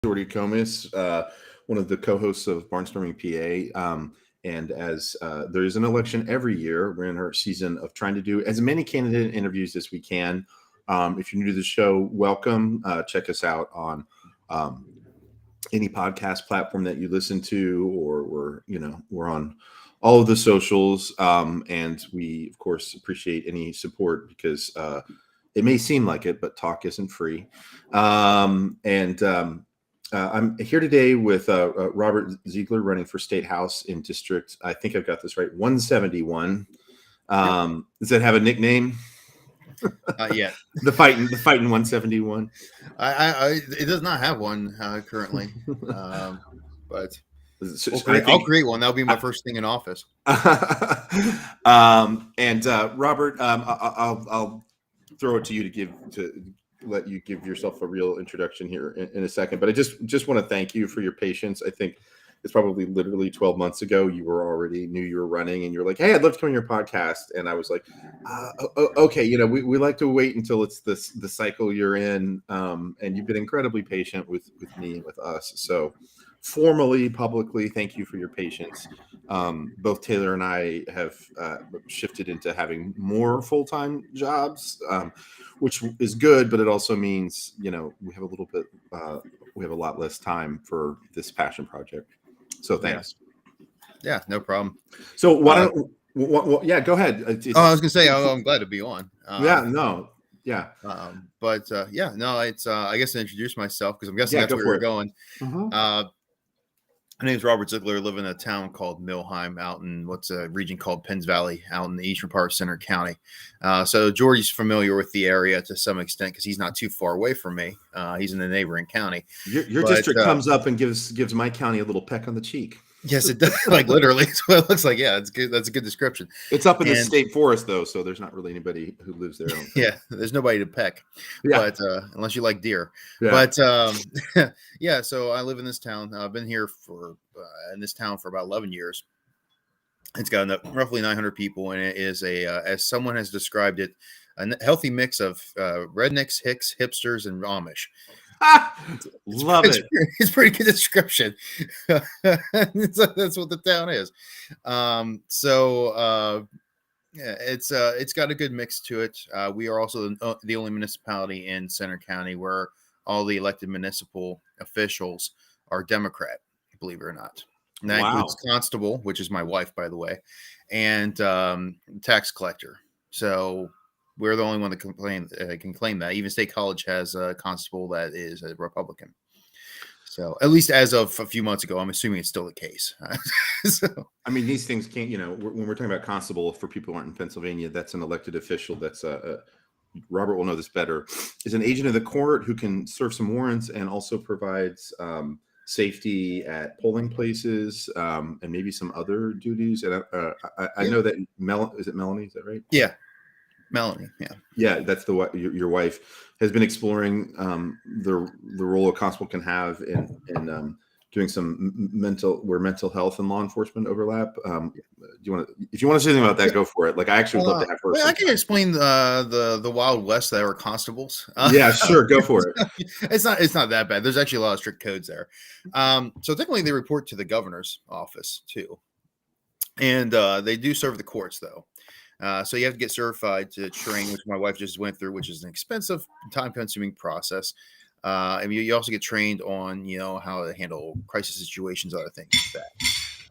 Jordy Comis, one of the co-hosts of Barnstorming PA. And as there is an election every year, we're in our season of trying to do as many candidate interviews as we can. If you're new to the show, welcome. Check us out on any podcast platform that you listen to, or we're on all of the socials. And we, of course, appreciate any support because it may seem like it, but talk isn't free. I'm here today with Robert Ziegler running for State House in District, I think I've got this right, 171. Does that have a nickname? Yeah. The fighting 171. It does not have one currently, but I'll create one. That'll be my first thing in office. Robert, I'll throw it to you to let you give yourself a real introduction here in a second. But I just want to thank you for your patience. I think it's probably literally 12 months ago you knew you were running, and you're like, hey, I'd love to come on your podcast. And I was like, okay, we like to wait until it's the cycle you're in. And you've been incredibly patient with me and with us. So formally, publicly, thank you for your patience. Both Taylor and I have shifted into having more full-time jobs, which is good, but it also means, we have we have a lot less time for this passion project. So thanks. Yeah, no problem. So why don't, yeah, go ahead. I was gonna say, I'm glad to be on. It's I guess to introduce myself, because I'm guessing that's where we're going. Uh-huh. My name is Robert Ziegler. I live in a town called Millheim out in what's a region called Penns Valley out in the eastern part of Center County. So George's familiar with the area to some extent because he's not too far away from me. He's in the neighboring county. Your district comes up and gives my county a little peck on the cheek. Yes, it does. Like literally, that's what it looks like. Yeah, it's good. That's a good description. It's up in the state forest though, so there's not really anybody who lives there. Yeah, there's nobody to peck. Yeah. But unless you like deer. Yeah. But yeah. So I live in this town. I've been here in this town for about 11 years. It's got roughly 900 people, and it is as someone has described it, a healthy mix of rednecks, hicks, hipsters, and Amish. Love it. It's pretty good description. That's what the town is. It's got a good mix to it. We are also the only municipality in Center County where all the elected municipal officials are Democrat, believe it or not. And that includes constable, which is my wife, by the way, and tax collector. So we're the only one that can claim that. Even State College has a constable that is a Republican. So at least as of a few months ago, I'm assuming it's still the case. So I mean, these things can't, when we're talking about constable, for people who aren't in Pennsylvania, that's an elected official. That's Robert will know this better, is an agent of the court who can serve some warrants and also provides safety at polling places and maybe some other duties. And I know that is it Melanie? Is that right? Yeah. Melanie, yeah, that's your wife has been exploring the role a constable can have in doing some mental health and law enforcement overlap. If you want to say anything about that, go for it. Like I actually would love to have her. Well, I can explain the Wild West that were constables. Yeah, sure, go for it. It's not that bad. There's actually a lot of strict codes there. So technically, they report to the governor's office too, and they do serve the courts though. So you have to get certified to train, which my wife just went through, which is an expensive, time-consuming process. And you also get trained on, how to handle crisis situations, other things like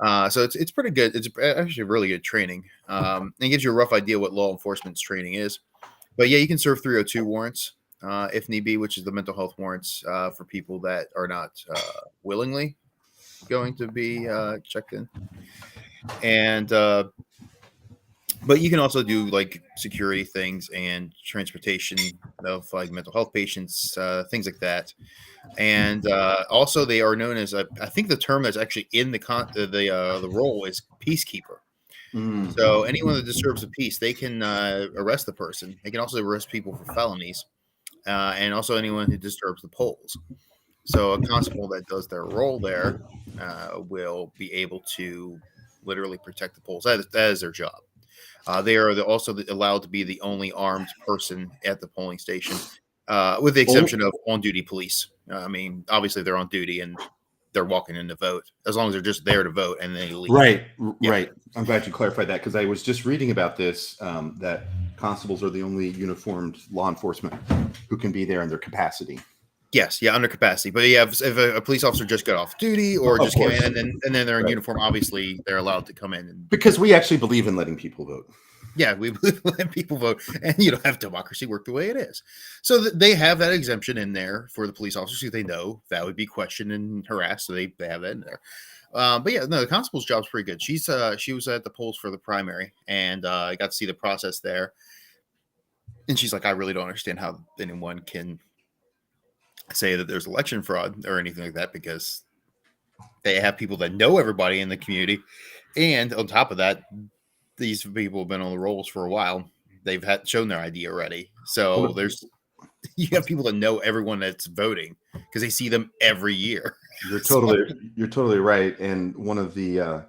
that. So it's pretty good. It's actually really good training. And it gives you a rough idea what law enforcement's training is. But yeah, you can serve 302 warrants if need be, which is the mental health warrants for people that are not willingly going to be checked in. And but you can also do like security things and transportation of like mental health patients, things like that. And also they are known as I think the term that's actually in the role is peacekeeper. Mm. So anyone that disturbs the peace, they can arrest the person. They can also arrest people for felonies, and also anyone who disturbs the polls. So a constable that does their role there will be able to literally protect the polls. That is their job. They are also allowed to be the only armed person at the polling station, with the exception of on-duty police. I mean, obviously they're on duty and they're walking in to vote, as long as they're just there to vote and they leave. Right, Yeah. right. I'm glad you clarified that, because I was just reading about this, that constables are the only uniformed law enforcement who can be there in their capacity. Yes, yeah, under capacity. But yeah, if a police officer just got off duty or Of just came course. in and then they're in Right. uniform, obviously they're allowed to come in and Because we actually believe in letting people vote. yeah, we let people vote, and have democracy work the way it is. So they have that exemption in there for the police officers who they know that would be questioned and harassed. So they have that in there. But yeah, no, the constable's job's pretty good. She was at the polls for the primary, and I got to see the process there. And she's like, I really don't understand how anyone can say that there's election fraud or anything like that, because they have people that know everybody in the community, and on top of that, these people have been on the rolls for a while. They've shown their ID already. So you have people that know everyone that's voting because they see them every year. You're totally right. And one of the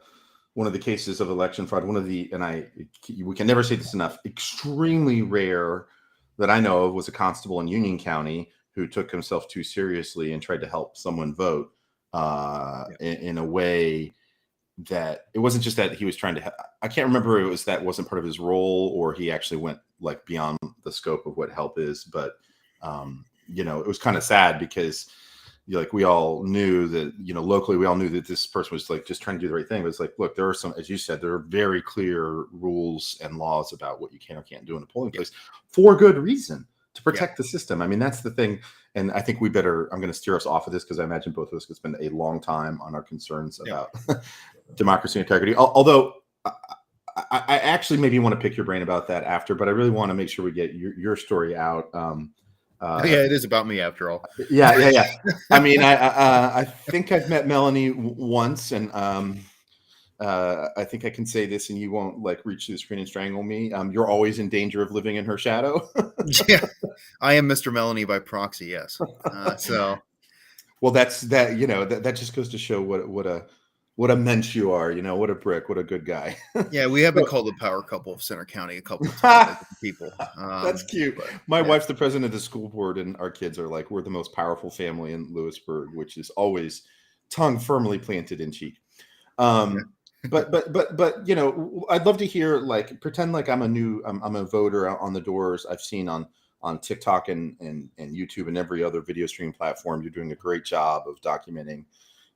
cases of election fraud, we can never say this enough, extremely rare that I know of, was a constable in Union County who took himself too seriously and tried to help someone vote in a way that it wasn't just that he was trying to, I can't remember if it was that wasn't part of his role or he actually went like beyond the scope of what help is. But, it was kind of sad because like we all knew that, locally, we all knew that this person was like just trying to do the right thing. But it's like, look, there are some, as you said, there are very clear rules and laws about what you can or can't do in a polling place for good reason, to protect the system. I mean, that's the thing. And I think I'm going to steer us off of this because I imagine both of us could spend a long time on our concerns about democracy and integrity. Although I actually maybe want to pick your brain about that after, but I really want to make sure we get your story out. It is about me after all. Yeah. I mean, I think I've met Melanie once, and I think I can say this, and you won't like reach through the screen and strangle me. You're always in danger of living in her shadow. Yeah, I am Mr. Melanie by proxy. Yes. Well, that's that. That just goes to show what a mensch you are. What a brick. What a good guy. Yeah, we have been called the power couple of Center County a couple of times. People. That's cute. My wife's the president of the school board, and our kids are like, we're the most powerful family in Lewisburg, which is always tongue firmly planted in cheek. But I'd love to hear, like, pretend like I'm a voter on the doors. I've seen on TikTok and YouTube and every other video stream platform. You're doing a great job of documenting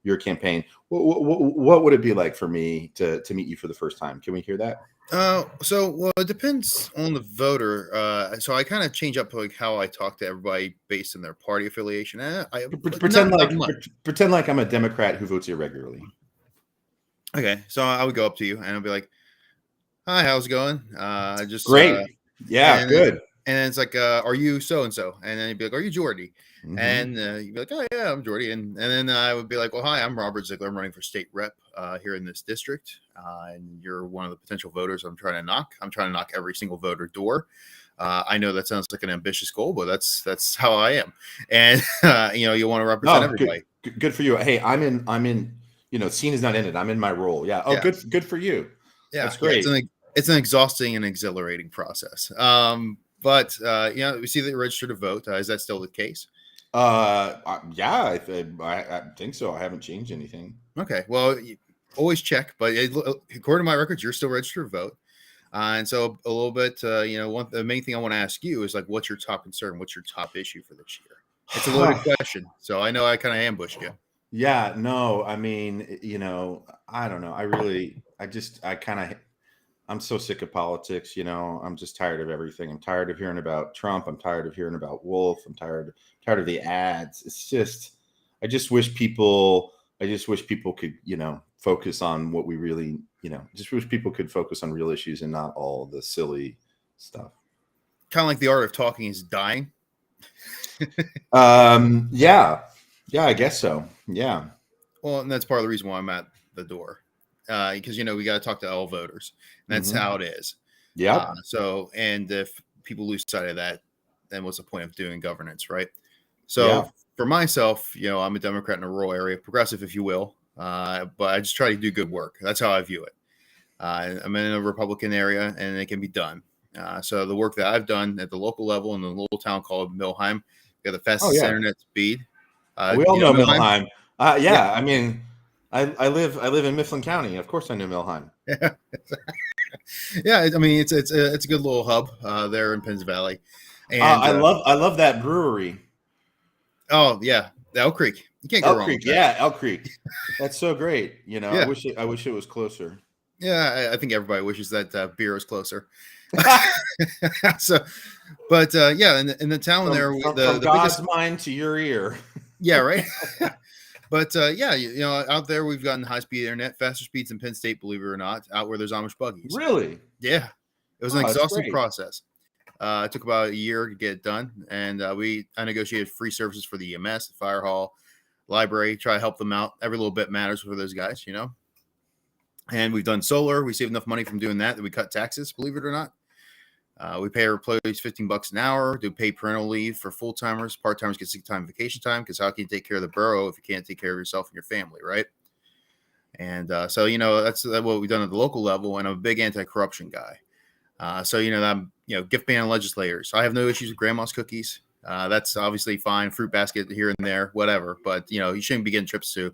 your campaign. What would it be like for me to meet you for the first time? Can we hear that? Well, it depends on the voter. So I kind of change up like how I talk to everybody based on their party affiliation. Pretend like I'm a Democrat who votes irregularly. Okay, so I would go up to you and I'll be like, "Hi, how's it going? Just great, good." And it's like, "Are you so and so?" And then you'd be like, "Are you Jordy?" Mm-hmm. And you'd be like, "Oh yeah, I'm Jordy." And then I would be like, "Well, hi, I'm Robert Ziegler. I'm running for state rep here in this district, and you're one of the potential voters I'm trying to knock. I'm trying to knock every single voter door. I know that sounds like an ambitious goal, but that's how I am. And you want to represent everybody. Good for you. Hey, I'm in. Scene is not in it. I'm in my role. Yeah. Oh, yeah. Good for you. Yeah, that's great. It's an exhausting and exhilarating process. But we see that you're registered to vote. Is that still the case? Yeah, I think so. I haven't changed anything. Okay. Well, always check. But according to my records, you're still registered to vote. And so a little bit, the main thing I want to ask you is like, what's your top concern? What's your top issue for this year? It's a loaded question. So I know I kind of ambushed you. Yeah, no, I mean, I don't know. I'm so sick of politics. I'm just tired of everything. I'm tired of hearing about Trump. I'm tired of hearing about Wolf. I'm tired of the ads. It's just, I just wish people could, focus on what we really, just wish people could focus on real issues and not all the silly stuff. Kind of like the art of talking is dying. Yeah, I guess so. Yeah. Well, and that's part of the reason why I'm at the door, because we got to talk to all voters. And that's how it is. Yeah. And if people lose sight of that, then what's the point of doing governance, right? So for myself, I'm a Democrat in a rural area, progressive, if you will, but I just try to do good work. That's how I view it. I'm in a Republican area, and it can be done. So the work that I've done at the local level in a little town called Milheim, we got the fastest internet speed. We all know Milheim? Milheim. Yeah, I mean, I live in Mifflin County. Of course, I knew Milheim. Yeah, I mean it's a good little hub there in Penns Valley, and I love that brewery. oh yeah, the Elk Creek. You can't go Elk wrong Creek, with that. yeah, Elk Creek. That's so great. Yeah. I wish it was closer. Yeah, I think everybody wishes that beer was closer. So, but yeah, in the town there, From the God's biggest, mind to your ear. yeah, right. But yeah, you know, out there we've gotten high speed internet, faster speeds than Penn State, believe it or not, out where there's Amish buggies. Really? Yeah, it was an Oh, that's exhausting great. process. It took about a year to get it done, and I negotiated free services for the EMS, the fire hall, library, try to help them out. Every little bit matters for those guys, you know. And we've done solar. We saved enough money from doing that we cut taxes, believe it or not. We pay our employees $15 an hour, do paid parental leave for full timers. Part timers get sick time, vacation time, because how can you take care of the borough if you can't take care of yourself and your family, right? And so, you know, that's what we've done at the local level. And I'm a big anti-corruption guy. So, you know, I'm, you know, gift ban legislators. I have no issues with grandma's cookies. That's obviously fine. Fruit basket here and there, whatever. But, you know, you shouldn't be getting trips to,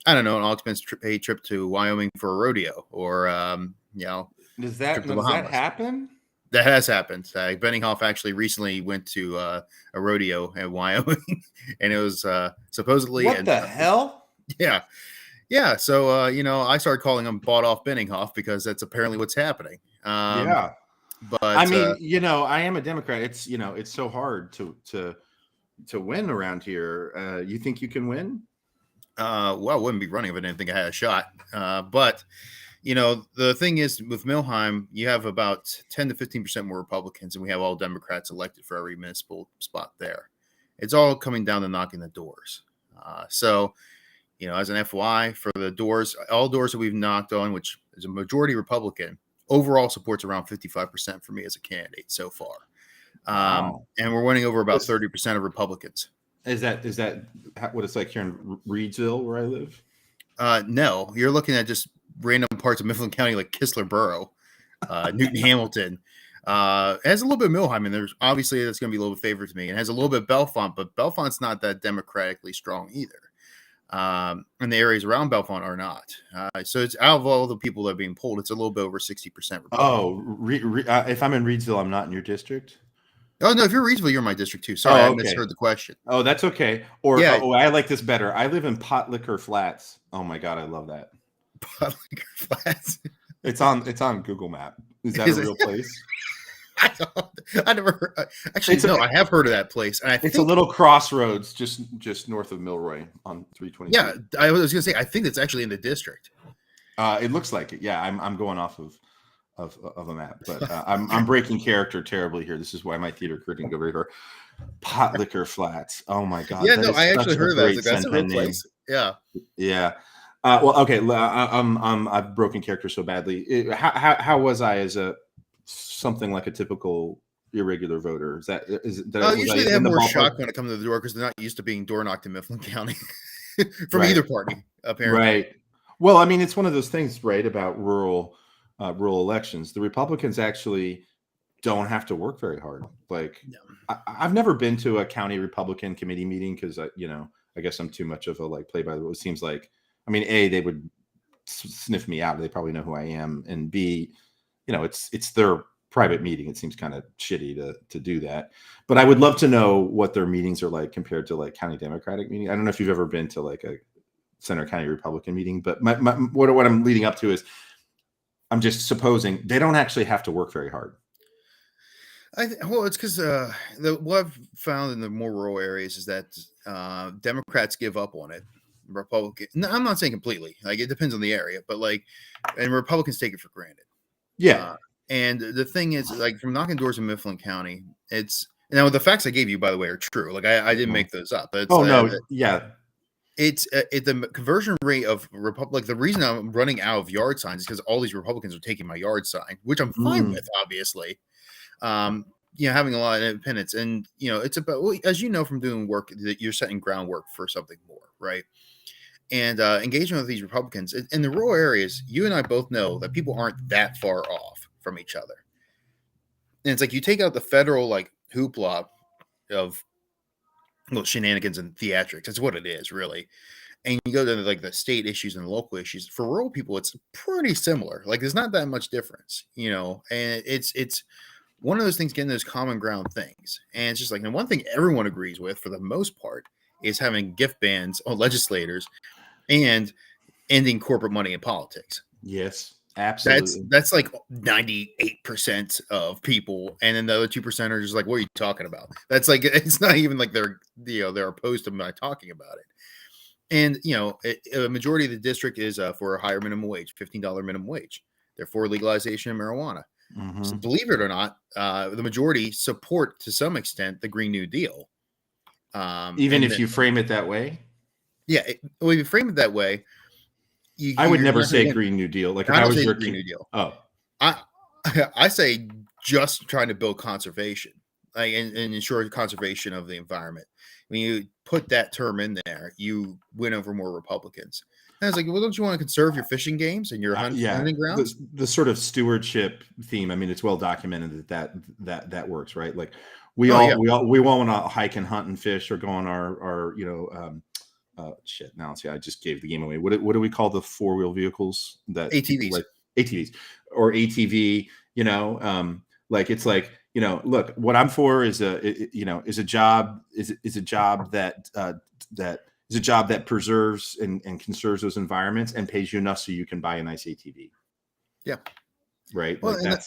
I don't know, an all expense paid trip to Wyoming for a rodeo or, you know, Does trip that to Bahamas. happen? That has happened. Benninghoff actually recently went to a rodeo in Wyoming, and it was supposedly. What the hell? Yeah, yeah. So you know, I started calling him bought off Benninghoff because that's apparently what's happening. Yeah, but I mean, you know, I am a Democrat. It's, you know, it's so hard to win around here. You think you can win? well, I wouldn't be running if I didn't think I had a shot. But you know, the thing is with Milheim, you have about 10 to 15% more Republicans, and we have all Democrats elected for every municipal spot there. It's all coming down to knocking the doors. So, you know, as an FYI, for the doors, all doors that we've knocked on, which is a majority Republican, overall support's around 55% for me as a candidate so far. Wow. And we're winning over about 30% of Republicans. Is that what it's like here in Reedsville, where I live? No, you're looking at just random parts of Mifflin County like Kistler Borough, Newton Hamilton. It has a little bit of Milheim, and there's obviously that's going to be a little bit favored to me. It has a little bit of Bellefonte, but Bellefonte's not that democratically strong either. And the areas around Bellefonte are not. So it's out of all the people that are being polled, it's a little bit over 60% Republican. Oh, if I'm in Reedsville, I'm not in your district? Oh, no, if you're Reedsville, you're in my district too. Sorry, Oh, I misheard the question. Oh, that's okay. Or, yeah. Oh, I like this better. I live in Pot Liquor Flats. Oh my God, I love that. Pot Liquor Flats? It's on Google Map. Is that a real place? I never heard. Actually, no, I have heard of that place. And it's a little crossroads just north of Milroy on 320. Yeah, I was going to say, I think it's actually in the district. It looks like it. Yeah, I'm going off of a map, but I'm breaking character terribly here. This is why my theater career didn't go very far. Pot Liquor Flats. Oh my God. Yeah, no, I actually heard of that. Like, that's a real place. Yeah. Yeah. Well, okay. I've broken character so badly. How was I as something like a typical irregular voter? Usually they have more shock when it comes to the door because they're not used to being door knocked in Mifflin County from either party, apparently. Right. Well, I mean, it's one of those things, right, about rural elections. The Republicans actually don't have to work very hard. Like, no. I've never been to a county Republican committee meeting because I guess I'm too much of a like play by the rules. It seems like, I mean, A, they would sniff me out. They probably know who I am, and B, you know, it's their private meeting. It seems kind of shitty to do that. But I would love to know what their meetings are like compared to like county Democratic meeting. I don't know if you've ever been to like a Center County Republican meeting, but what I'm leading up to is I'm just supposing they don't actually have to work very hard. Well, it's because what I've found in the more rural areas is that Democrats give up on it. Republican, no, I'm not saying completely. Like, it depends on the area, but like, and Republicans take it for granted. Yeah. And the thing is, like, from knocking doors in Mifflin County, it's now the facts I gave you, by the way, are true. Like, I didn't make those up. It's, yeah. It's the conversion rate of Republic. The reason I'm running out of yard signs is because all these Republicans are taking my yard sign, which I'm fine with, obviously. You know, having a lot of independence, and you know, it's about, as you know from doing work, that you're setting groundwork for something more, right? And engagement with these Republicans in the rural areas, you and I both know that people aren't that far off from each other. And it's like you take out the federal like hoopla of well, shenanigans and theatrics. That's what it is, really. And you go to like the state issues and the local issues. For rural people, it's pretty similar. Like there's not that much difference, and it's one of those things, getting those common ground things. And it's just like, and one thing everyone agrees with for the most part is having gift bans on legislators and ending corporate money in politics. Yes, absolutely. That's like 98% of people, and then the other 2% are just like, what are you talking about? That's like, it's not even like they're opposed to my talking about it. And a majority of the district is for a higher minimum wage, $15 minimum wage. They're for legalization of marijuana. Mm-hmm. So believe it or not, the majority support to some extent the Green New Deal. Even if you frame it that way. Yeah, if you frame it that way, I would never say Green New Deal. Like if I was your Green New Deal. Oh, I say just trying to build conservation, like, and ensure conservation of the environment. When you put that term in there, you win over more Republicans. And it's like, well, don't you want to conserve your fishing games and your hunting grounds? The sort of stewardship theme. I mean, it's well documented that works, right? Like we all want to hike and hunt and fish, or go on our shit. Now, see, I just gave the game away. What do we call the 4-wheel vehicles that ATVs, like ATVs or ATV? Like it's like, look, what I'm for is a job that preserves and conserves those environments and pays you enough so you can buy a nice ATV. Yeah. Right. Well, like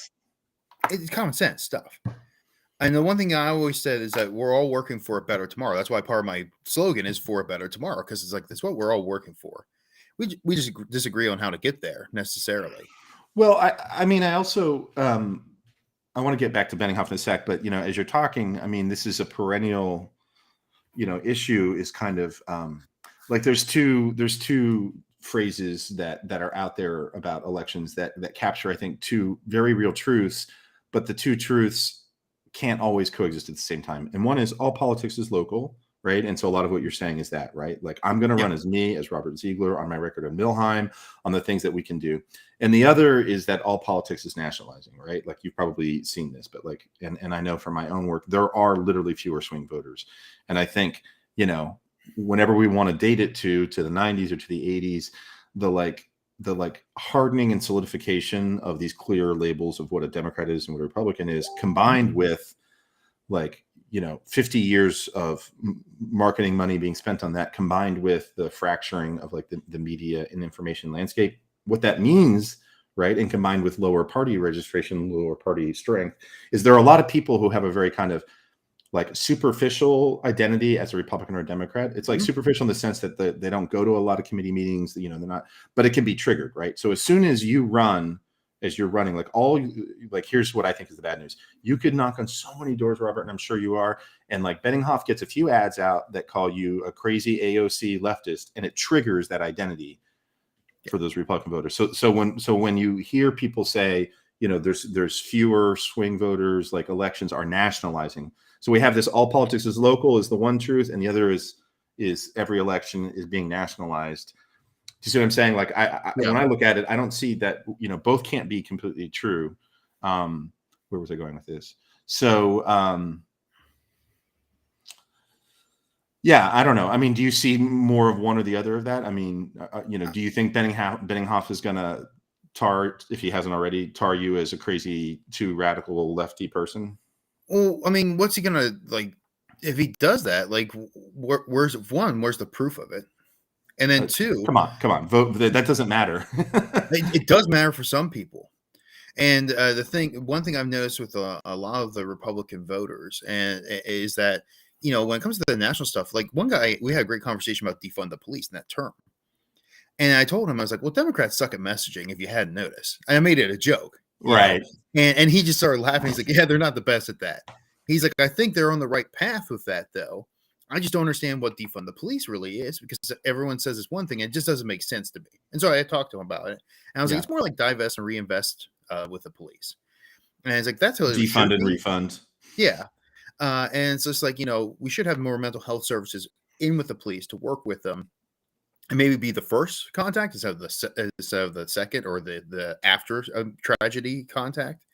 it's common sense stuff. And the one thing I always said is that we're all working for a better tomorrow. That's why part of my slogan is for a better tomorrow, because it's like, that's what we're all working for. We just disagree on how to get there necessarily. Well, I mean, I also I want to get back to Benninghoff in a sec, but as you're talking, I mean, this is a perennial, issue. Is kind of like there's two phrases that are out there about elections that capture, I think, two very real truths, but the two truths can't always coexist at the same time. And one is all politics is local, right? And so a lot of what you're saying is that, right? Like I'm going to run as me, as Robert Ziegler, on my record of Milheim, on the things that we can do. And the other is that all politics is nationalizing, right? Like you've probably seen this, but like, and I know from my own work, there are literally fewer swing voters. And I think, whenever we want to date it to the 90s or to the 80s, the hardening and solidification of these clear labels of what a Democrat is and what a Republican is, combined with 50 years of marketing money being spent on that, combined with the fracturing of like the media and information landscape, what that means, right? And combined with lower party registration, lower party strength, is there are a lot of people who have a very kind of like superficial identity as a Republican or a Democrat. It's like superficial in the sense that they don't go to a lot of committee meetings, they're not, but it can be triggered, right? So as soon as you run, as you're running, here's what I think is the bad news. You could knock on so many doors, Robert, and I'm sure you are. And like Benninghoff gets a few ads out that call you a crazy AOC leftist, and it triggers that identity for those Republican voters. So when you hear people say, there's fewer swing voters, like elections are nationalizing. So we have this all politics is local is the one truth, and the other is every election is being nationalized. Do you see what I'm saying? Like when I look at it, I don't see that, both can't be completely true. Where was I going with this? So yeah, I don't know. I mean, do you see more of one or the other of that? I mean, do you think Benninghoff is going to if he hasn't already, tar you as a crazy, too radical lefty person? Well, I mean, what's he gonna like if he does that? Like, where's the proof of it? And then two, come on, vote. That doesn't matter. it does matter for some people. And one thing I've noticed with a lot of the Republican voters is that when it comes to the national stuff, like one guy, we had a great conversation about defund the police in that term. And I told him, I was like, well, Democrats suck at messaging, if you hadn't noticed. And I made it a joke. Right. And he just started laughing. He's like, yeah, they're not the best at that. He's like, I think they're on the right path with that, though. I just don't understand what defund the police really is, because everyone says it's one thing. And it just doesn't make sense to me. And so I talked to him about it. And I was like, it's more like divest and reinvest with the police. And it's like, that's how defund and refund. Yeah. And so it's like, we should have more mental health services in with the police to work with them. And maybe be the first contact instead of the second, or the after tragedy contact.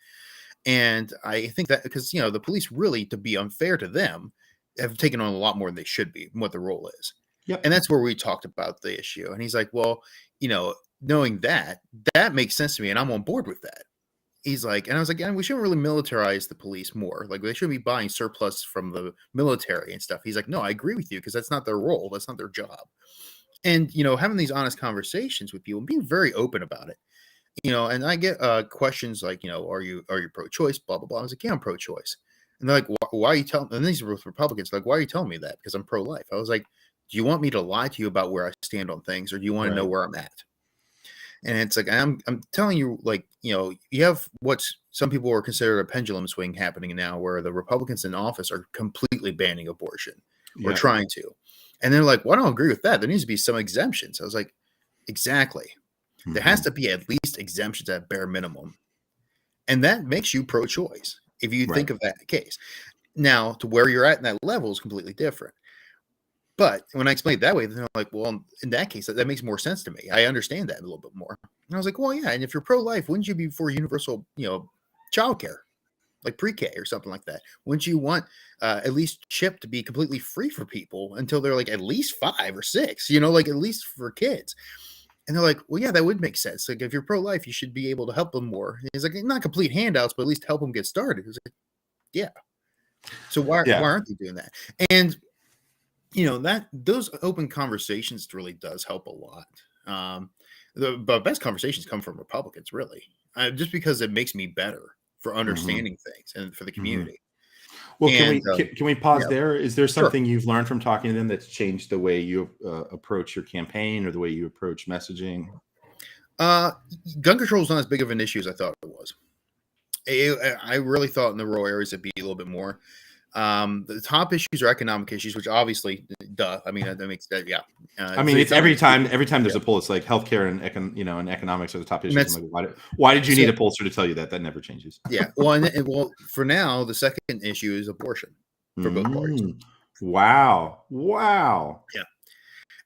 And I think that because the police, really, to be unfair to them, have taken on a lot more than they should be, and what the role is. Yep. And that's where we talked about the issue. And he's like, well, knowing that makes sense to me, and I'm on board with that. He's like, and I was like, yeah, we shouldn't really militarize the police more. Like, they shouldn't be buying surplus from the military and stuff. He's like, no, I agree with you, because that's not their role. That's not their job. And, having these honest conversations with people, being very open about it, and I get questions like, are you pro-choice, blah, blah, blah. I was like, yeah, I'm pro-choice. And they're like, why are you telling, and these are both Republicans, like, why are you telling me that? Because I'm pro-life. I was like, do you want me to lie to you about where I stand on things, or do you want to know where I'm at? And it's like, I'm telling you, like, you have what's some people are considered a pendulum swing happening now, where the Republicans in office are completely banning abortion or trying to. And they're like, well, I don't agree with that. There needs to be some exemptions. I was like, exactly. Mm-hmm. There has to be at least exemptions at bare minimum. And that makes you pro-choice if you think of that case. Now, to where you're at in that level is completely different. But when I explain it that way, then they're like, well, in that case, that makes more sense to me. I understand that a little bit more. And I was like, well, yeah. And if you're pro-life, wouldn't you be for universal, childcare, like pre-K or something like that? Wouldn't you want at least CHIP to be completely free for people until they're like at least 5 or 6, like at least for kids? And they're like, well, yeah, that would make sense. Like, if you're pro-life, you should be able to help them more. And it's like, not complete handouts, but at least help them get started. It's like, yeah. So why aren't they doing that? And that those open conversations really does help a lot. The best conversations come from Republicans, really, just because it makes me better for understanding things and for the community. Well, can we pause there? Is there something you've learned from talking to them that's changed the way you approach your campaign or the way you approach messaging? Gun control is not as big of an issue as I thought it was. I really thought in the rural areas it'd be a little bit more. The top issues are economic issues, which obviously, duh. I mean, that makes that, yeah. I mean, it's every time there's a poll, it's like healthcare and and economics are the top issues. I'm like, why did you need a pollster to tell you that? That never changes. Yeah. Well, for now, the second issue is abortion for both parties. Wow. Yeah.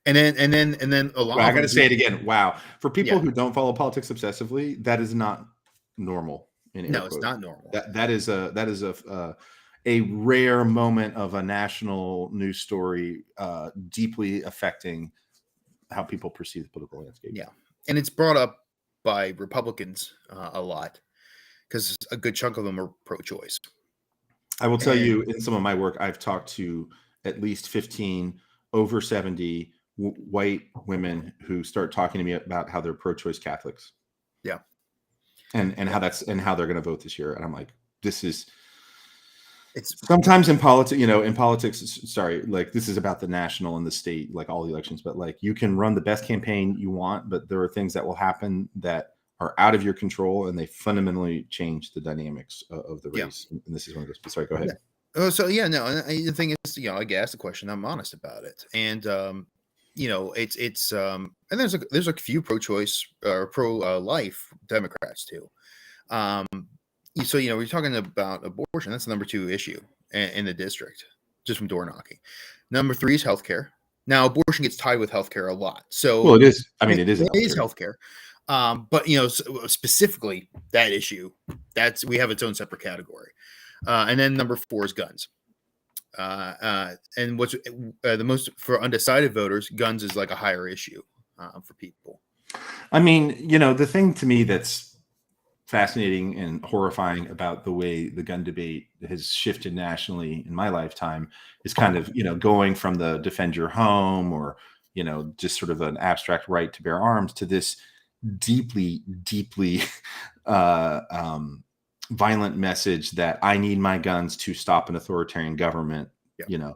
And then a lot. I got to say it again. Wow. For people who don't follow politics obsessively, that is not normal. No, it's not normal. That is a rare moment of a national news story deeply affecting how people perceive the political landscape. Yeah. And it's brought up by Republicans a lot because a good chunk of them are pro-choice. I will tell you, in some of my work, I've talked to at least 15 over 70 white women who start talking to me about how they're pro-choice Catholics. Yeah. And how they're going to vote this year. And I'm like, it's sometimes in politics, sorry, like this is about the national and the state, like all the elections, but like you can run the best campaign you want, but there are things that will happen that are out of your control and they fundamentally change the dynamics of the race. Yeah. And this is one of those. Sorry, go ahead. Yeah. Oh, so yeah, no. And the thing is, I get asked the question, I'm honest about it. And, it's and there's a few pro-choice or pro-life Democrats too. So, we're talking about abortion. That's the number 2 issue in the district, just from door knocking. Number 3 is healthcare. Now, abortion gets tied with healthcare a lot. So, well, it is. I mean, it is healthcare. But specifically that issue, we have its own separate category. And then number 4 is guns. And what's the most for undecided voters, guns is like a higher issue for people. I mean, the thing to me that's fascinating and horrifying about the way the gun debate has shifted nationally in my lifetime is kind of, going from the defend your home or, just sort of an abstract right to bear arms to this deeply, deeply violent message that I need my guns to stop an authoritarian government, and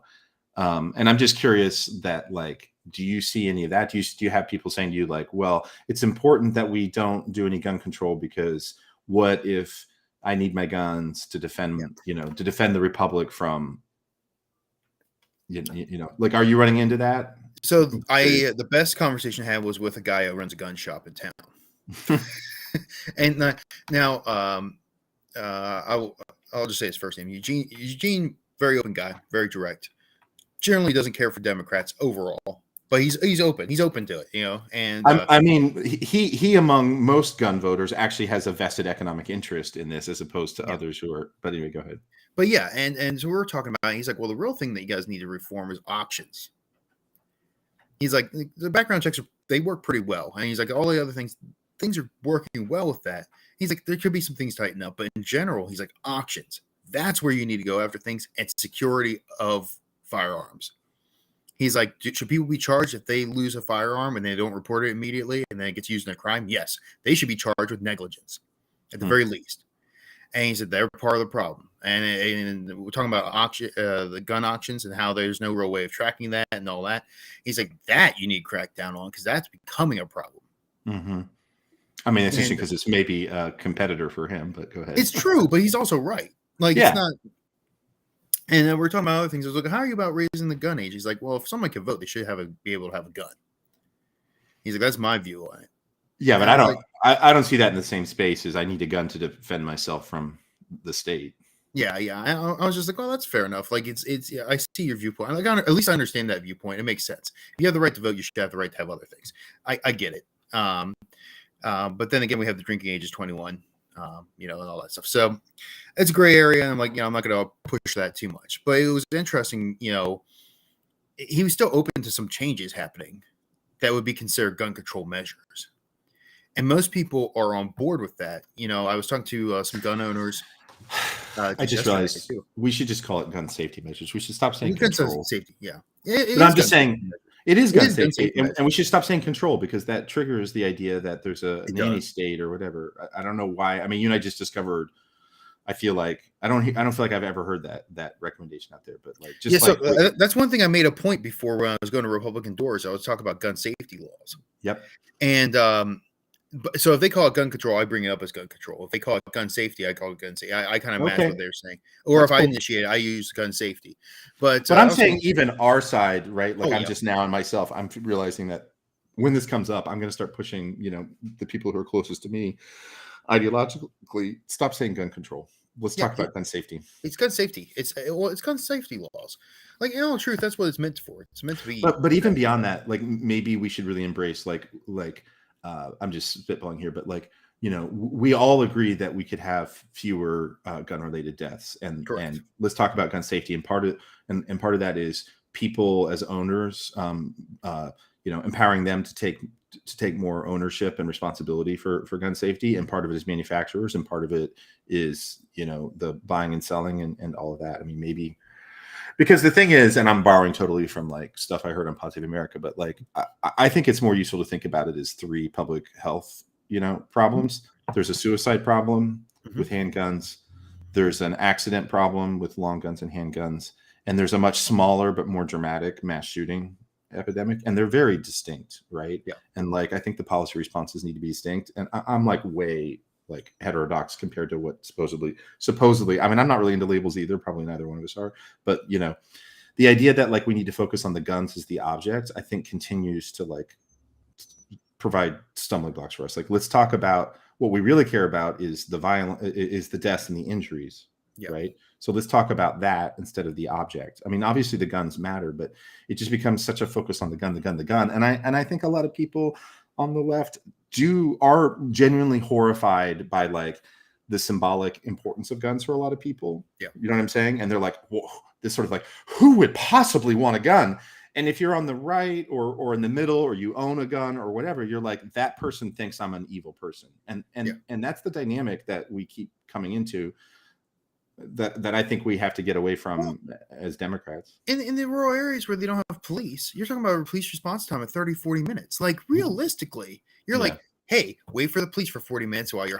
I'm just curious that, like, do you see any of that? Do you have people saying to you like, well, it's important that we don't do any gun control because what if I need my guns to defend, to defend the republic from, like, are you running into that? So the best conversation I had was with a guy who runs a gun shop in town. And now I'll just say his first name, Eugene, very open guy, very direct, generally doesn't care for Democrats overall. But he's open. He's open to it, And I mean, he among most gun voters actually has a vested economic interest in this, as opposed to others who are. But anyway, go ahead. But yeah, and so we were talking about. He's like, well, the real thing that you guys need to reform is auctions. He's like, the background checks they work pretty well, and he's like, all the other things are working well with that. He's like, there could be some things tighten up, but in general, he's like, auctions. That's where you need to go after things, and security of firearms. He's like, should people be charged if they lose a firearm and they don't report it immediately and then it gets used in a crime? Yes, they should be charged with negligence at the very least. And he said they're part of the problem. And we're talking about the gun auctions and how there's no real way of tracking that and all that. He's like, that you need to crack down on because that's becoming a problem. Mm-hmm. I mean, it's interesting because it's maybe a competitor for him, but go ahead. It's true, but he's also right. Like, it's not. And then we're talking about other things. I was like, how are you about raising the gun age? He's like, well, if someone can vote, they should be able to have a gun. He's like, that's my view on it. Yeah, but I don't see that in the same space as I need a gun to defend myself from the state. Yeah. I was just like, well, that's fair enough. Like, it's yeah, I see your viewpoint. Like, at least I understand that viewpoint. It makes sense. If you have the right to vote, you should have the right to have other things. I get it. But then again, we have the drinking age is 21. And all that stuff. So it's a gray area. And I'm like, I'm not going to push that too much. But it was interesting, he was still open to some changes happening that would be considered gun control measures. And most people are on board with that. I was talking to some gun owners. I just realized we should just call it gun safety measures. We should stop saying control. Safety, yeah. But I'm just saying it is gun safety. And we should stop saying control because that triggers the idea that there's a nanny state or whatever. I don't know why. I mean, you and I just discovered. I feel like I don't feel like I've ever heard that recommendation out there. But that's one thing I made a point before when I was going to Republican doors. I was talking about gun safety laws. Yep. And so if they call it gun control, I bring it up as gun control. If they call it gun safety, I call it gun safety. I kind of match what they're saying. Or if I initiate it, I use gun safety. But I'm saying even our side, right? Like just now in myself, I'm realizing that when this comes up, I'm going to start pushing, the people who are closest to me ideologically, stop saying gun control. Let's talk about gun safety. It's gun safety. It's gun safety laws. Like, in all truth, that's what it's meant for. It's meant to be. But even beyond that, like maybe we should really embrace like I'm just spitballing here, but we all agree that we could have fewer gun-related deaths, and let's talk about gun safety. And part of that is people as owners, empowering them to take more ownership and responsibility for gun safety. And part of it is manufacturers, and part of it is the buying and selling and all of that. I mean, maybe. Because the thing is, and I'm borrowing totally from like stuff I heard on Positive America, but like I think it's more useful to think about it as three public health, problems. There's a suicide problem with handguns. There's an accident problem with long guns and handguns, and there's a much smaller but more dramatic mass shooting epidemic, and they're very distinct, right? Yeah. And like I think the policy responses need to be distinct, and I'm like way like heterodox compared to what supposedly, I mean, I'm not really into labels either. Probably neither one of us are, but the idea that like we need to focus on the guns as the object, I think continues to like provide stumbling blocks for us. Like, let's talk about what we really care about is the deaths and the injuries, right? So let's talk about that instead of the object. I mean, obviously the guns matter, but it just becomes such a focus on the gun. And I think a lot of people on the left are genuinely horrified by like the symbolic importance of guns for a lot of people. Yeah. You know what I'm saying? And they're like, whoa, this sort of like, who would possibly want a gun? And if you're on the right or in the middle, or you own a gun or whatever, you're like, that person thinks I'm an evil person. And that's the dynamic that we keep coming into that I think we have to get away from as Democrats. In the rural areas where they don't have police, you're talking about a police response time of 30, 40 minutes. Like, realistically, you're like, hey, wait for the police for 40 minutes while you're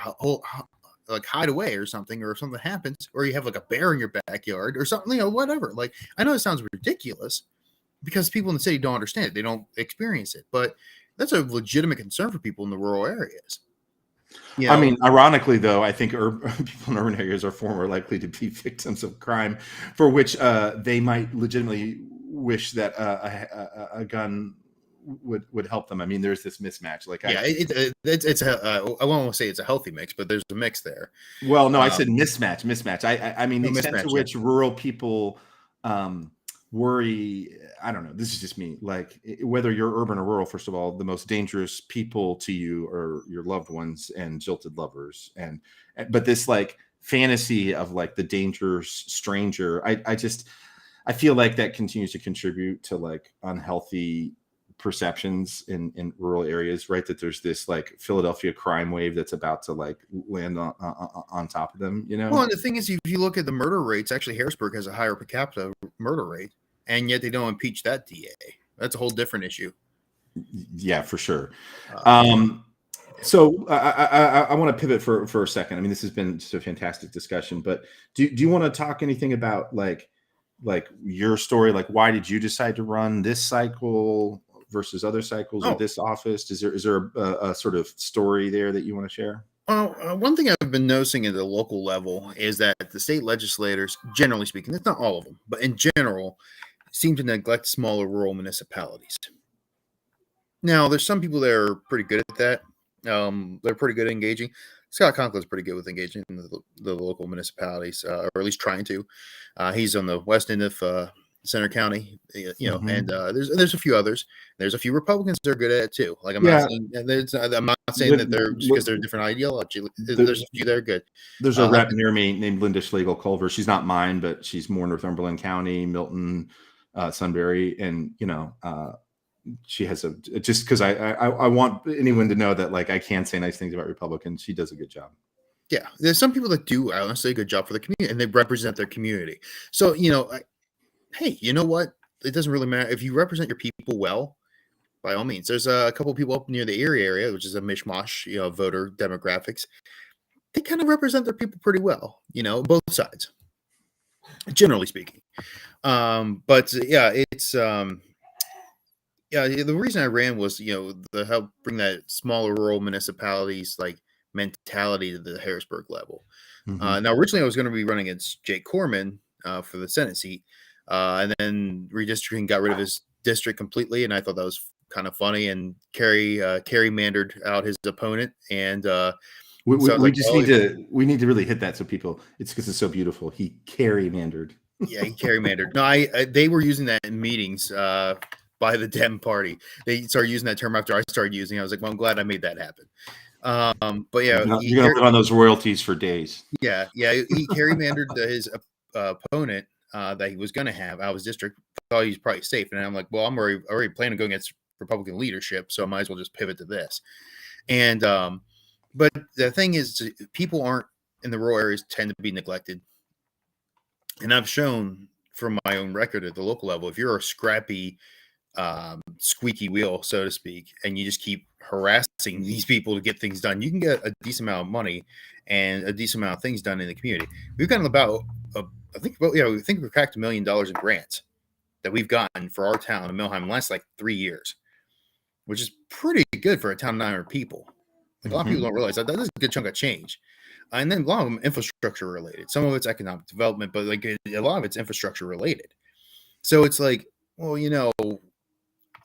like hide away or something, or if something happens, or you have like a bear in your backyard or something, whatever. Like, I know it sounds ridiculous because people in the city don't understand it. They don't experience it, but that's a legitimate concern for people in the rural areas. I mean, ironically, though, I think people in urban areas are far more likely to be victims of crime for which they might legitimately wish that a gun would help them. I mean, there's this mismatch. Like, it's I won't want to say it's a healthy mix, but there's a mix there. Well, no, I said mismatch. I mean, the extent to which rural people worry. I don't know. This is just me. Like, whether you're urban or rural, first of all, the most dangerous people to you are your loved ones and jilted lovers. But this like fantasy of like the dangerous stranger. I feel like that continues to contribute to like unhealthy perceptions in rural areas, right? That there's this like Philadelphia crime wave that's about to like land on top of them, you know? Well, and the thing is, if you look at the murder rates, actually Harrisburg has a higher per capita murder rate, and yet they don't impeach that DA. That's a whole different issue. Yeah, for sure. So I want to pivot for a second. I mean, this has been just a fantastic discussion, but do you want to talk anything about like your story? Like, why did you decide to run this cycle versus other cycles or this office? Is there a sort of story there that you want to share? Well, one thing I've been noticing at the local level is that the state legislators, generally speaking, it's not all of them, but in general, seem to neglect smaller rural municipalities. Now, there's some people that are pretty good at that. They're pretty good at engaging. Scott Conklin's pretty good with engaging in the local municipalities, or at least trying to. He's on the west end of Center County, and there's a few others. There's a few Republicans that are good at it too. Like I'm not saying that they're because they're different ideology. There's a few that are good. There's a rep near me named Linda Schlegel-Culver. She's not mine, but she's more Northumberland County, Milton, Sunbury, and she has just because I want anyone to know that like I can say nice things about Republicans. She does a good job. Yeah, there's some people that do honestly a good job for the community, and they represent their community. So hey, you know what? It doesn't really matter if you represent your people well. By all means, there's a couple of people up near the Erie area, which is a mishmash, voter demographics. They kind of represent their people pretty well, both sides, generally speaking. But yeah, it's the reason I ran was to help bring that smaller rural municipalities like mentality to the Harrisburg level. Now, originally I was going to be running against Jake Corman for the Senate seat. And then redistricting got rid of his district completely, and I thought that was kind of funny. And Kerry mandered out his opponent, and we need to really hit that so people. It's because it's so beautiful. He Kerry-mandered. Yeah, he Kerry-mandered. No, they were using that in meetings by the Dem Party. They started using that term after I started using it. I was like, well, I'm glad I made that happen. But yeah, you're gonna live on those royalties for days. Yeah, he Kerry-mandered his opponent. That he was going to have out of his district, thought he was probably safe. And I'm like, well, I'm already planning on going against Republican leadership, so I might as well just pivot to this. And but the thing is, people aren't in the rural areas tend to be neglected. And I've shown from my own record at the local level, if you're a scrappy, squeaky wheel, so to speak, and you just keep harassing these people to get things done, you can get a decent amount of money and a decent amount of things done in the community. We've gotten about we think we've cracked $1 million in grants that we've gotten for our town in Milheim in the last like 3 years, which is pretty good for a town of 900 people. Like, a lot of people don't realize that is a good chunk of change. And then a lot of them infrastructure related. Some of it's economic development, but like a lot of it's infrastructure related. So it's like, well,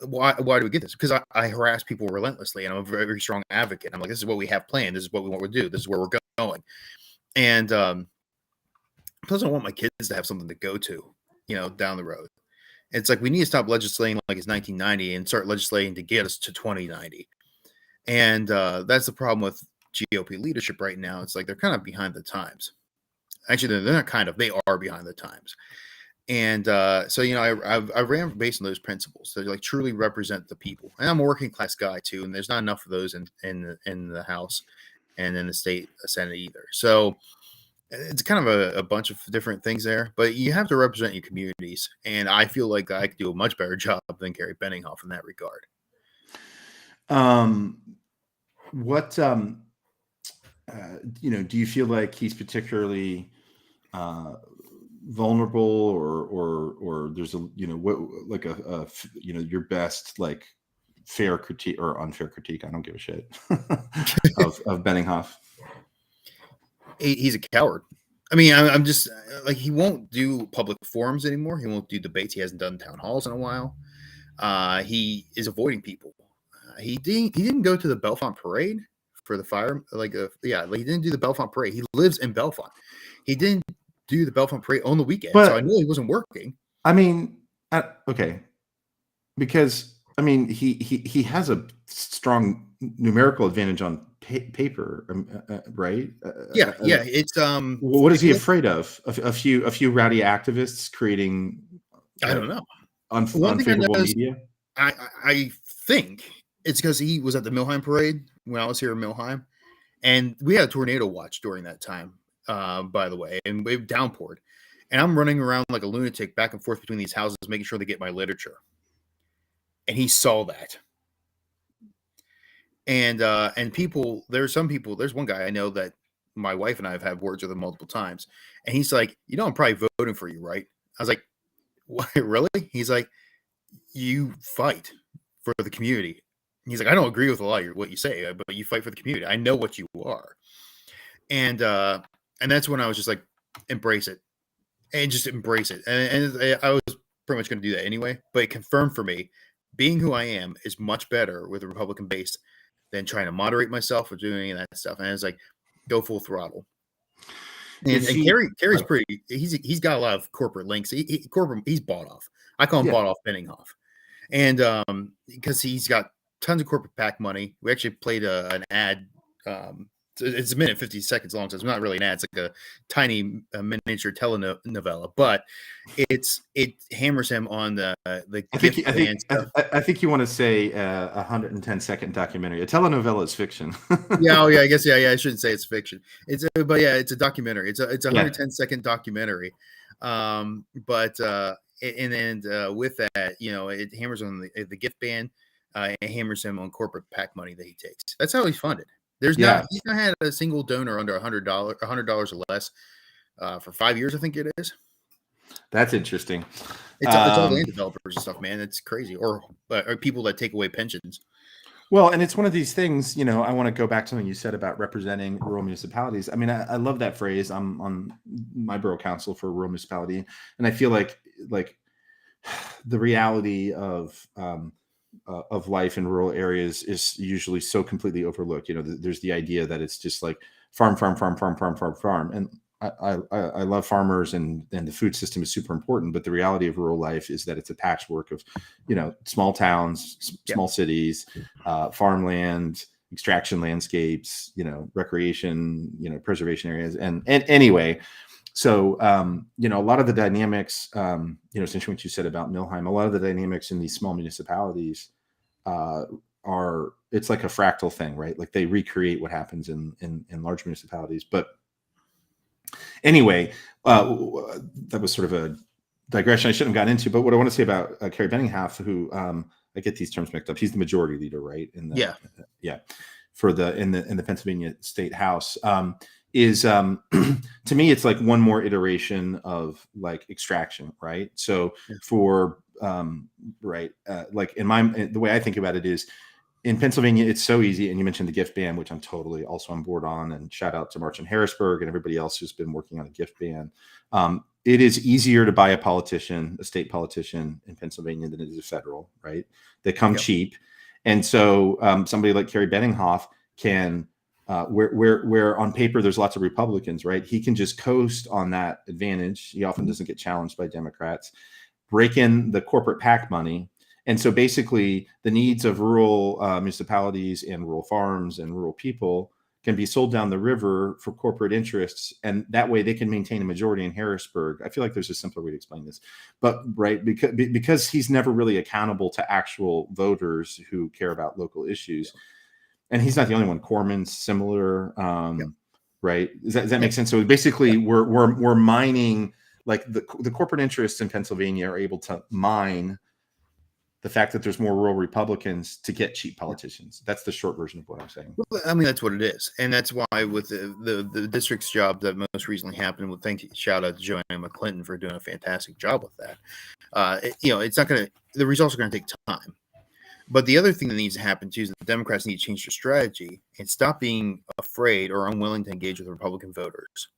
why do we get this? Because I harass people relentlessly, and I'm a very, very strong advocate. I'm like, this is what we have planned. This is what we want to do. This is where we're going. And plus, I want my kids to have something to go to, down the road. It's like we need to stop legislating like it's 1990 and start legislating to get us to 2090. And that's the problem with GOP leadership right now. It's like they're kind of behind the times. Actually, they're not kind of. They are behind the times. And so I ran based on those principles. So like truly represent the people. And I'm a working class guy too, and there's not enough of those in the House and in the state Senate either. So it's kind of a bunch of different things there, but you have to represent your communities. And I feel like I could do a much better job than Gary Benninghoff in that regard. Do you feel like he's particularly vulnerable or there's your best like fair critique or unfair critique? I don't give a shit of Benninghoff. He's a coward. I mean, I'm just like, he won't do public forums anymore. He won't do debates. He hasn't done town halls in a while. He is avoiding people. He didn't go to the Bellefonte parade for the fire. He didn't do the Bellefonte parade. He lives in Bellefonte. He didn't do the Bellefonte parade on the weekend. But, so I know he wasn't working. I mean, okay. Because I mean, he has a strong numerical advantage on paper, right? Yeah, it's What is if he you afraid of? A few rowdy activists creating I don't know. One thing I know unfavorable is media. I think it's because he was at the Milheim parade when I was here in Milheim, and we had a tornado watch during that time, by the way, and it downpoured. And I'm running around like a lunatic back and forth between these houses, making sure they get my literature. And he saw that. And people, there's one guy I know that my wife and I have had words with him multiple times. And he's like, I'm probably voting for you, right? I was like, what, really? He's like, you fight for the community. He's like, I don't agree with a lot of what you say, but you fight for the community. I know what you are. And that's when I was just like, embrace it. And just embrace it. And I was pretty much going to do that anyway, but it confirmed for me being who I am is much better with a Republican base than trying to moderate myself or doing any of that stuff. And it's like, go full throttle. And Kerry's pretty, he's got a lot of corporate links. He's bought off. I call him bought off Benninghhoff. And because he's got tons of corporate PAC money. We actually played an ad. It's a minute 50 seconds long, so it's not really an ad. It's like a tiny miniature telenovela, but it hammers him on the I think you want to say 110-second documentary. A telenovela is fiction. I guess I shouldn't say it's fiction. It's a documentary. It's a 110-second documentary. With that, it hammers on the gift ban. It hammers him on corporate PAC money that he takes. That's how he's funded. He's not had a single donor under $100 or less for 5 years, I think it is. That's interesting. It's all land developers and stuff, man. It's crazy. Or people that take away pensions. Well, and it's one of these things, I want to go back to something you said about representing rural municipalities. I mean, I love that phrase. I'm on my borough council for a rural municipality, and I feel like the reality of life in rural areas is usually so completely overlooked. There's the idea that it's just like farm, and I love farmers, and the food system is super important. But the reality of rural life is that it's a patchwork of, small towns, small cities, farmland, extraction landscapes, recreation, preservation areas, and anyway. So, a lot of the dynamics, since what you said about Milheim, a lot of the dynamics in these small municipalities it's like a fractal thing, right? Like they recreate what happens in large municipalities. But anyway, that was sort of a digression I shouldn't have gotten into. But what I want to say about Kerry Benninghhoff, who I get these terms mixed up. He's the majority leader, right? For in the Pennsylvania State House. Is to me, it's like one more iteration of like extraction, right? So for like the way I think about it is in Pennsylvania, it's so easy. And you mentioned the gift ban, which I'm totally also on board on, and shout out to March in Harrisburg and everybody else who's been working on a gift ban. It is easier to buy a state politician in Pennsylvania than it is a federal, right? They come cheap. And so somebody like Kerry Benninghhoff can, where on paper there's lots of Republicans, right? He can just coast on that advantage. He often doesn't get challenged by Democrats, break in the corporate PAC money. And so basically the needs of rural municipalities and rural farms and rural people can be sold down the river for corporate interests. And that way they can maintain a majority in Harrisburg. I feel like there's a simpler way to explain this, but because he's never really accountable to actual voters who care about local issues. And he's not the only one. Corman's similar, right? Does that make sense? So basically we're mining, like the corporate interests in Pennsylvania are able to mine the fact that there's more rural Republicans to get cheap politicians. That's the short version of what I'm saying. Well, I mean, that's what it is. And that's why with the district's job that most recently happened, shout out to Joanna McClinton for doing a fantastic job with that. It's not going to, the results are going to take time. But the other thing that needs to happen too is that the Democrats need to change their strategy and stop being afraid or unwilling to engage with Republican voters.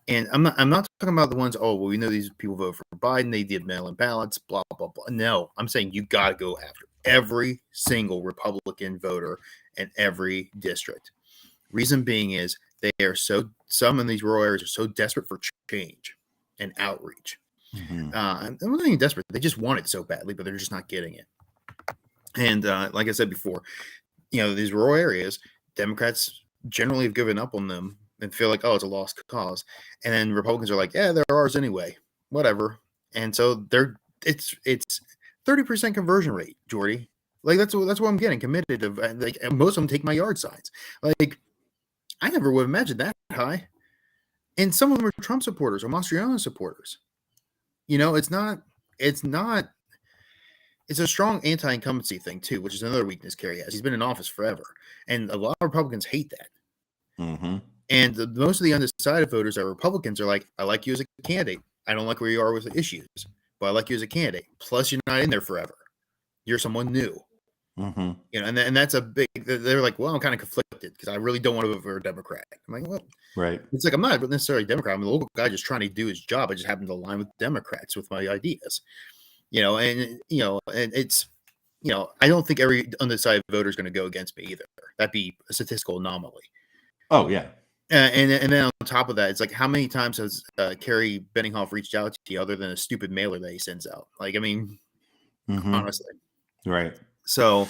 And I'm not talking about the ones, we know these people vote for Biden, they did mail-in ballots, blah, blah, blah. No, I'm saying you got to go after every single Republican voter in every district. Reason being is some in these rural areas are so desperate for change and outreach. Mm-hmm. And they're not even desperate. They just want it so badly, but they're just not getting it. And like I said before, these rural areas Democrats generally have given up on them and feel like, oh, it's a lost cause. And then Republicans are like, yeah, they're ours anyway, whatever. And so it's 30% conversion rate, Jordy. Like that's what I'm getting committed to. Like most of them take my yard signs. Like I never would have imagined that high. And some of them are Trump supporters or Mastriano supporters. You know, it's a strong anti-incumbency thing too, which is another weakness Kerry has. He's been in office forever, and a lot of Republicans hate that. Mm-hmm. And most of the undecided voters are Republicans are like, I like you as a candidate. I don't like where you are with the issues, but I like you as a candidate. Plus, you're not in there forever. You're someone new. Mm-hmm. You know, and that's a big. They're like, well, I'm kind of conflicted because I really don't want to vote for a Democrat. I'm like, well, Right. it's like I'm not necessarily a Democrat. I'm a local guy just trying to do his job. I just happen to align with Democrats with my ideas. You know, and it's, I don't think every undecided voter is going to go against me either. That'd be a statistical anomaly. Oh yeah. And then on top of that, it's like, how many times has Kerry Benninghoff reached out to you other than a stupid mailer that he sends out? Like, I mean, honestly. Right. So,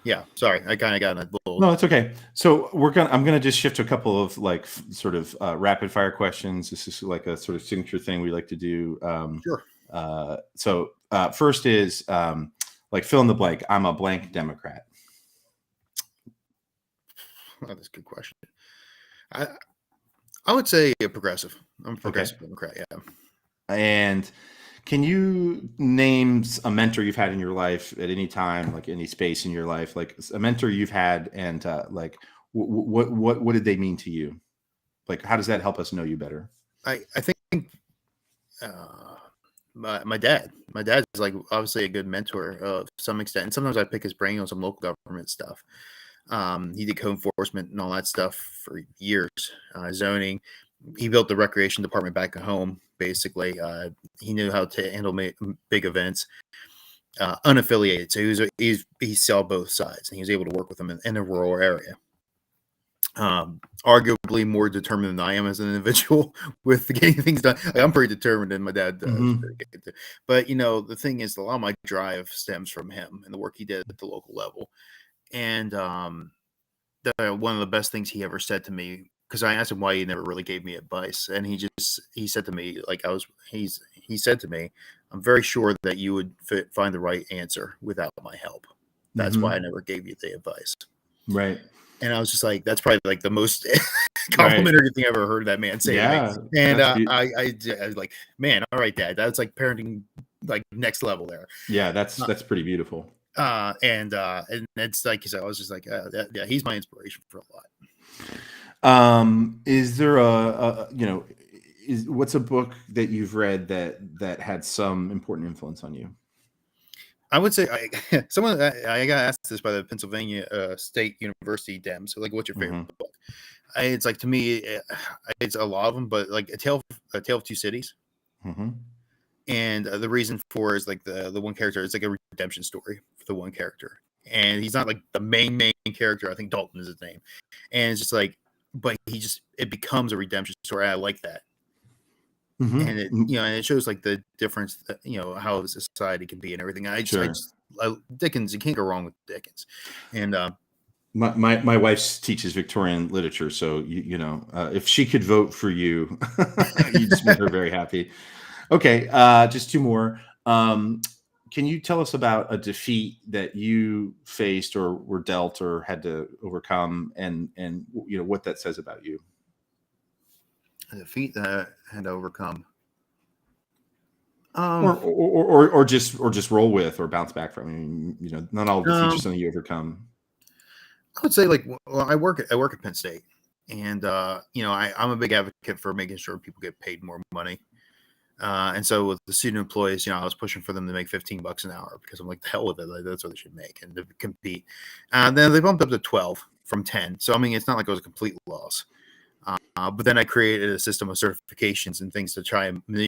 yeah, sorry, I kind of got in a little. No, it's okay. So I'm gonna just shift to a couple of like sort of rapid fire questions. This is like a sort of signature thing we like to do. Sure. So first is like fill in the blank. I'm a blank Democrat. Oh, that's a good question. I would say a progressive. I'm a progressive Democrat, yeah. And can you name a mentor you've had in your life at any time, like any space in your life, like a mentor you've had, and like what did they mean to you? Like, how does that help us know you better? I think my dad. My dad's like obviously a good mentor to some extent, and sometimes I pick his brain on some local government stuff. He did code enforcement and all that stuff for years, zoning. He built the recreation department back at home. Basically, he knew how to handle big events, unaffiliated. So he saw both sides, and he was able to work with them in a rural area. Arguably more determined than I am as an individual with getting things done. Like, I'm pretty determined, and my dad does. But the thing is, a lot of my drive stems from him and the work he did at the local level. And one of the best things he ever said to me, because I asked him why he never really gave me advice, and he said to me, like he said to me, I'm very sure that you would find the right answer without my help. That's why I never gave you the advice. Right. And I was just like, that's probably like the most complimentary thing I ever heard that man say. Yeah. To me. And I was like, man, all right, Dad, that's like parenting, like next level there. Yeah, that's pretty beautiful. And it's like, I was just like, yeah, he's my inspiration for a lot. Is there what's a book that you've read that had some important influence on you? I would say I got asked this by the Pennsylvania State University Dems. So, like, what's your favorite book? It's like, to me, it's a lot of them, but like a Tale of Two Cities. And the reason for is like the one character. It's like a redemption story for the one character, and he's not like the main character. I think Dalton is his name, and it's just like, but it becomes a redemption story. I like that. And it, and it shows like the difference that, how the society can be and everything. Dickens, you can't go wrong with Dickens. And my wife teaches Victorian literature, so if she could vote for you, you just make her very happy. Okay, just two more. Can you tell us about a defeat that you faced or were dealt or had to overcome, and what that says about you? A defeat that I had to overcome, or just roll with or bounce back from. I mean, not all defeats are something you overcome. I would say, like, well, I work at Penn State, and I'm a big advocate for making sure people get paid more money. And so with the student employees, I was pushing for them to make $15 an hour because I'm like, the hell with it. Like, that's what they should make and to compete. Then they bumped up to 12 from 10. So, I mean, it's not like it was a complete loss. But then I created a system of certifications and things to try and I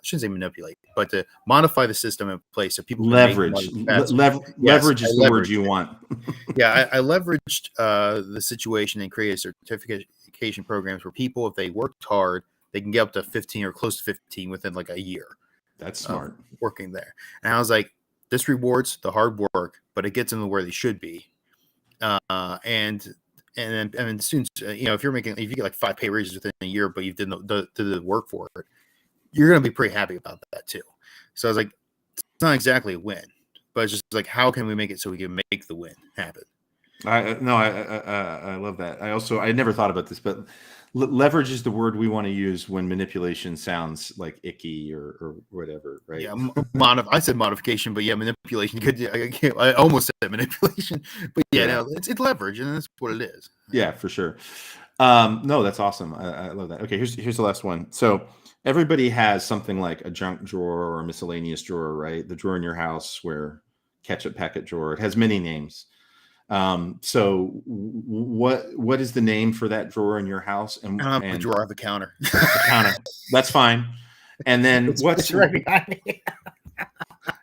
shouldn't say manipulate, but to modify the system in place so people leverage. Leverage is the word you want. Yeah, I leveraged the situation and created certification programs where people, if they worked hard, they can get up to 15 or close to 15 within like a year. That's smart. Working there. And I was like, this rewards the hard work, but it gets them to where they should be. And And then, students, if you get like 5 pay raises within a year, but you did the work for it, you're going to be pretty happy about that too. So I was like, it's not exactly a win, but it's just like, how can we make it so we can make the win happen? I love that. I never thought about this, but leverage is the word we want to use when manipulation sounds like icky or whatever, right? Yeah, I said modification, but yeah, manipulation. I almost said manipulation, but yeah, no, it's leverage, and that's what it is. Yeah, for sure. No, that's awesome. I love that. Okay, here's the last one. So everybody has something like a junk drawer or a miscellaneous drawer, right? The drawer in your house where ketchup packet drawer. It has many names. So what is the name for that drawer in your house? And the drawer of the counter. The counter. That's fine. And then it's right behind me.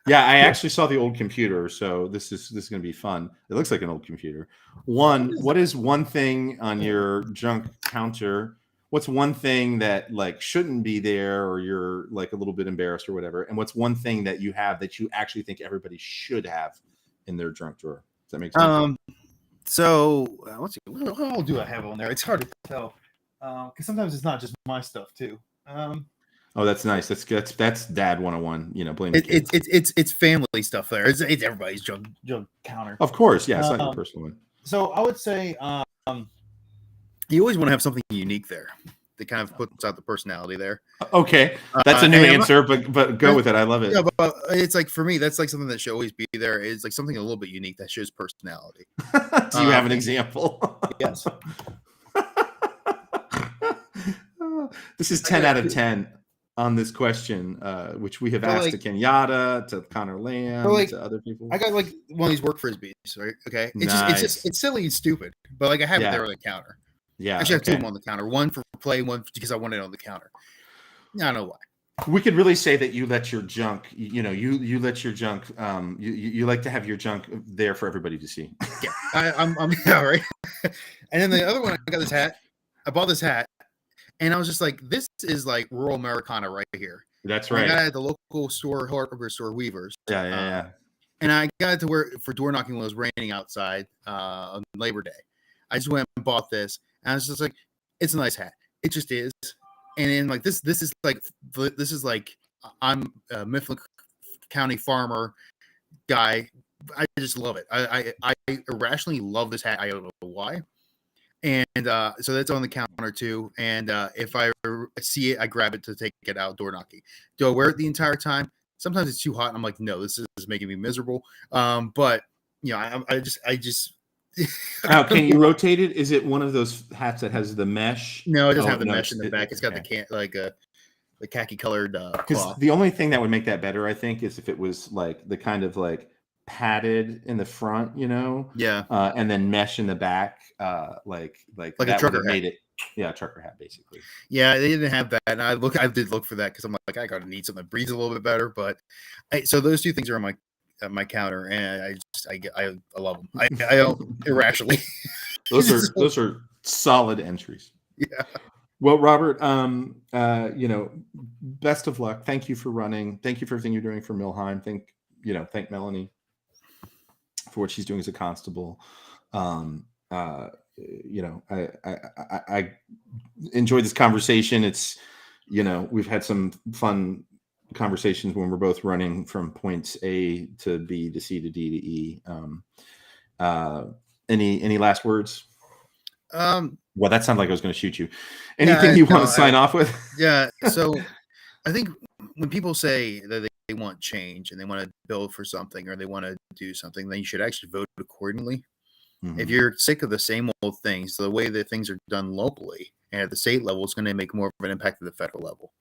Yeah, I actually saw the old computer, so this is going to be fun. It looks like an old computer. What is one thing on your junk counter? What's one thing that like shouldn't be there, or you're like a little bit embarrassed or whatever? And what's one thing that you have that you actually think everybody should have in their junk drawer? Does that make sense? So let's see. What all do I have on there? It's hard to tell because sometimes it's not just my stuff too. Oh, that's nice. That's Dad 101. Blame it's family stuff there. It's everybody's junk counter. Of course, yeah. It's not your personal one. So I would say you always want to have something unique there that kind of puts out the personality there. Okay, that's a new answer, but go with it. I love it. Yeah, but it's like for me, that's like something that should always be there. It's like something a little bit unique that shows personality. Do you have an example? Yes. This is 10 out of 10 on this question, which we have asked to Kenyatta, to Connor Lamb, to other people. I got like one of these work frisbees, right? Okay, it's silly and stupid, but like I have it there on the counter. Yeah, actually, I have 2 of them on the counter. One for play, one because I want it on the counter. I don't know why. We could really say that you let your junk, you let your junk, you like to have your junk there for everybody to see. Yeah, I'm yeah, right. And then the other one, I got this hat. I bought this hat, and I was just like, this is like rural Americana right here. That's right. I got it at the local store, hardware store, Weavers. Yeah. And I got it to wear for door knocking when it was raining outside on Labor Day. I just went and bought this, and I was just like, it's a nice hat. It just is. And then like this is like I'm a Mifflin County farmer guy. I just love it. I irrationally love this hat. I don't know why. And so that's on the counter too. And if I see it, I grab it to take it out door knocking. Do I wear it the entire time? Sometimes it's too hot. And I'm like, no, this is making me miserable. But I just. Can you rotate it? Is it one of those hats that has the mesh? No, it doesn't have the mesh in the back. It's got the khaki colored cloth. The only thing that would make that better, I think, is if it was like the kind of like padded in the front, Yeah. And then mesh in the back, like a trucker hat. Made it, yeah, a trucker hat basically. Yeah, they didn't have that, and I did look for that because I'm like, I gotta need something that breathes a little bit better. But so those 2 things are on my counter, and I love them. I don't irrationally. Those are solid entries. Yeah. Well, Robert, best of luck. Thank you for running. Thank you for everything you're doing for Milheim. Thank Melanie for what she's doing as a constable. I enjoyed this conversation. It's, we've had some fun conversations when we're both running from points A to B to C to D to E. Any last words? Well, that sounded like I was going to shoot you. Anything you want to sign off with? Yeah. So I think when people say that they want change and they want to build for something or they want to do something, then you should actually vote accordingly. Mm-hmm. If you're sick of the same old things, the way that things are done locally and at the state level, it's going to make more of an impact at the federal level.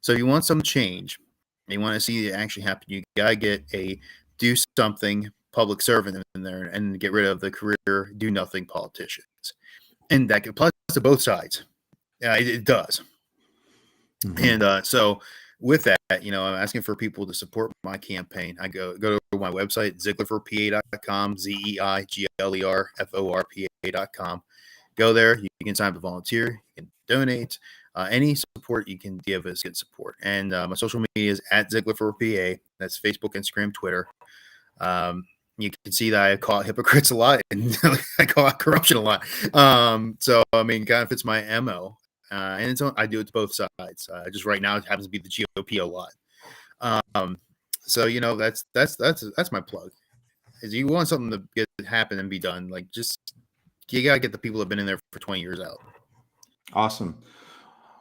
So if you want some change, and you want to see it actually happen, you got to do something public servant in there and get rid of the career do nothing politicians. And that applies to both sides. Yeah, it does. Mm-hmm. And so with that, I'm asking for people to support my campaign. I go to my website, zeiglerforpa.com, zeiglerforpa.com. Go there. You can sign up to volunteer. You can donate. Any support you can give is good support. And my social media is @zeiglerforpa. That's Facebook, Instagram, Twitter. You can see that I call out hypocrites a lot, and I call out corruption a lot. So I mean, kind of fits my MO, and I do it to both sides. Just right now, it happens to be the GOP a lot. So that's my plug. Is you want something to get happen and be done, like just you gotta get the people that have been in there for 20 years out. Awesome.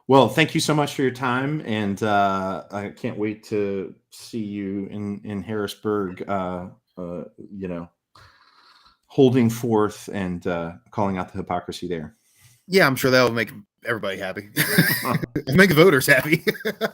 Well, thank you so much for your time, and I can't wait to see you in Harrisburg. Holding forth and calling out the hypocrisy there. Yeah, I'm sure that will make everybody happy. Make the voters happy.